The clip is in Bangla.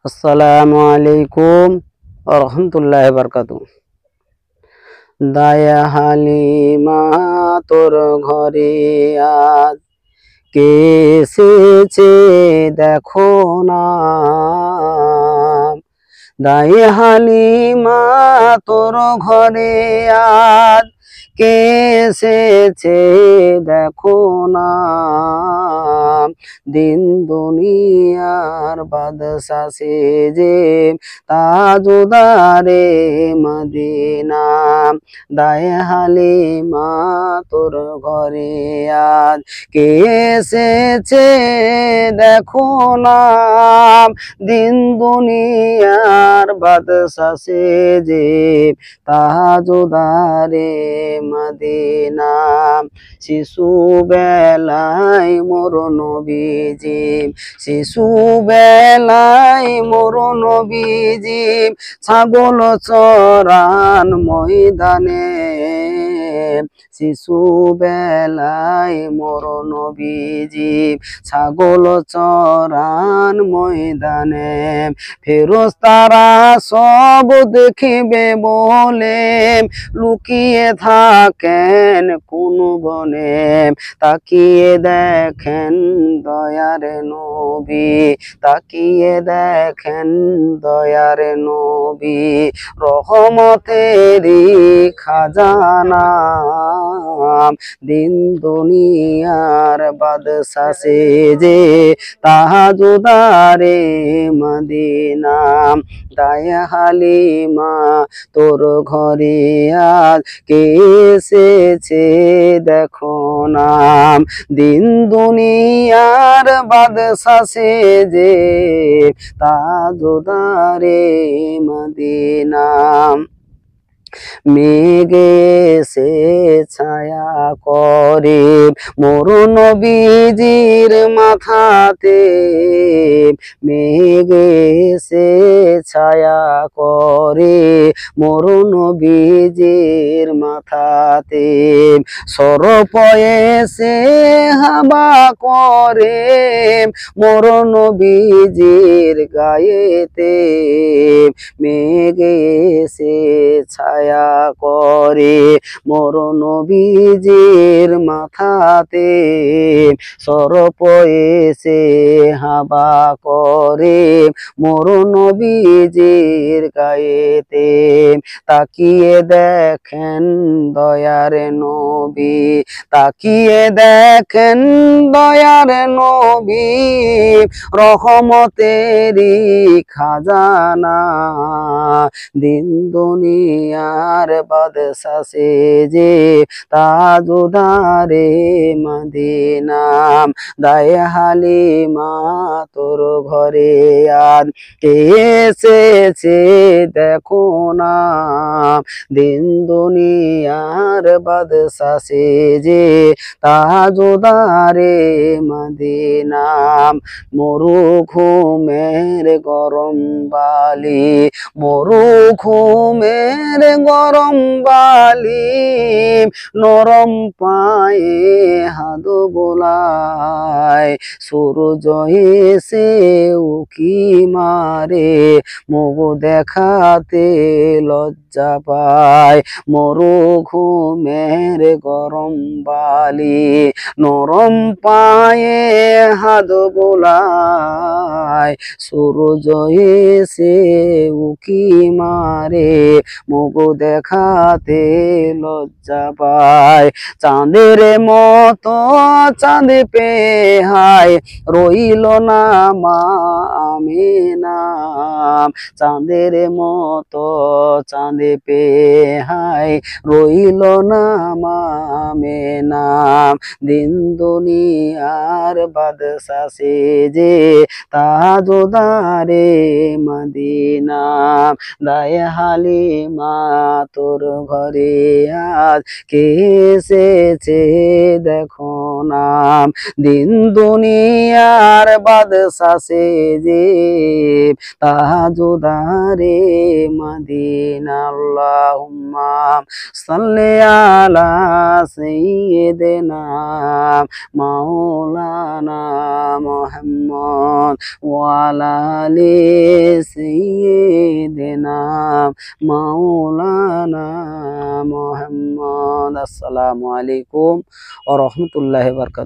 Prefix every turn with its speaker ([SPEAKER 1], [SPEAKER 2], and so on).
[SPEAKER 1] আসসালামু আলাইকুম রহমতুল্লাহ বারকাতু। দায়া হালিমা তোর ঘরে আজ কে এসেছে দেখো না। দায়া হালিমা তোর ঘরে আজ কে এসেছে দেখো না। দিন দুনিয়ার বাদশা সেজে তাজুদারে মদিনা। দায়ে হালিমা তোর ঘরে আজ কে এসেছে দেখো না। দিন দুনিয়ার বাদশা সেজে তাজুদারে মদিনা। শিশু বেলায় মোর নবীজি, শিশু বেলায় মোর নবীজি ছাগল চরান ময়দানে। শিশু বেলায় মোর নবীজি ছাগল চরান ময়দানে। ফেরেশতারা সব দেখিবে বলে লুকিয়ে থাকেন কোন বনে। তাকিয়ে দেখেন দয়ার নবী, তাকিয়ে দেখেন দয়ার নবী রহমতেরই খাজানা। দিন দুনিয়ার বাদশা সেজে তাজুদারে মদিনা। দায়া হালিমা তোর ঘরে আজ কে এসেছে দেখো না। দিন দুনিয়ার বাদশা সেজে তাজুদারে মদিনা। মেঘে সে ছায়া করে মোর নবীজির মাথাতে। মেঘে সে ছায়া করে মোর নবীজির মাথাতে। সরপ এসে হাবা করে মোর নবীজির গায়েতে। মেঘে সে ছায়া করে মোর নবীজির মাথাতে। সরপ এসে হাবা করে মোর নবীজির গায়েতে। তাকিয়ে দেখেন দয়ার নবী, তাকিয়ে দেখেন দয়ার নবী রহমতেরই খাজানা। দিন দুনিয়ার বাদশা সেজে তাজুদারে মদিনা। দায়ে হালিমা তোর ঘরে আজ কে এসেছে দেখো না। দিন দুনিয়ার বাদশা সেজে তাজুদারে মদিনা। মরুভূমের গরম বালি, মরুভূমের গরম বালি নরম পায়ে হাত বোলায়। সূর্য এসে উকি মারে মুখ দেখাতে লজ্জা পায়। মরুভূমের গরম বালি নরম পায়ে হাত বোলায়। সূর্য এসে উকি মারে মুখ দেখাতে লজ্জা পায়। চাঁদের মতো চাঁদ পেহায় রইল না মা আমিনা। চাঁদের মতো চাঁদ পেহায় রইল না মা আমিনা। দিন দুনিয়ার বাদশা সেজে তাজুদারে মদিনা। দায়ে হালিমা তোর ঘরে আজ কে এসেছে দেখো না। দিন দুনিয়ার বাদশা সেজে তাজুদারে মদিনা। আল্লাহুম্মা সাল্লি আলা সাইয়্যিদিনা মাওলানা মুহাম্মদ ওয়া ওয়ালা আলি সাইয়্যিদিনা মাওলানা মুহাম্মদ। আসসালামু আলাইকুম ওয়া রাহমাতুল্লাহি ওয়া বারাকাতুহু।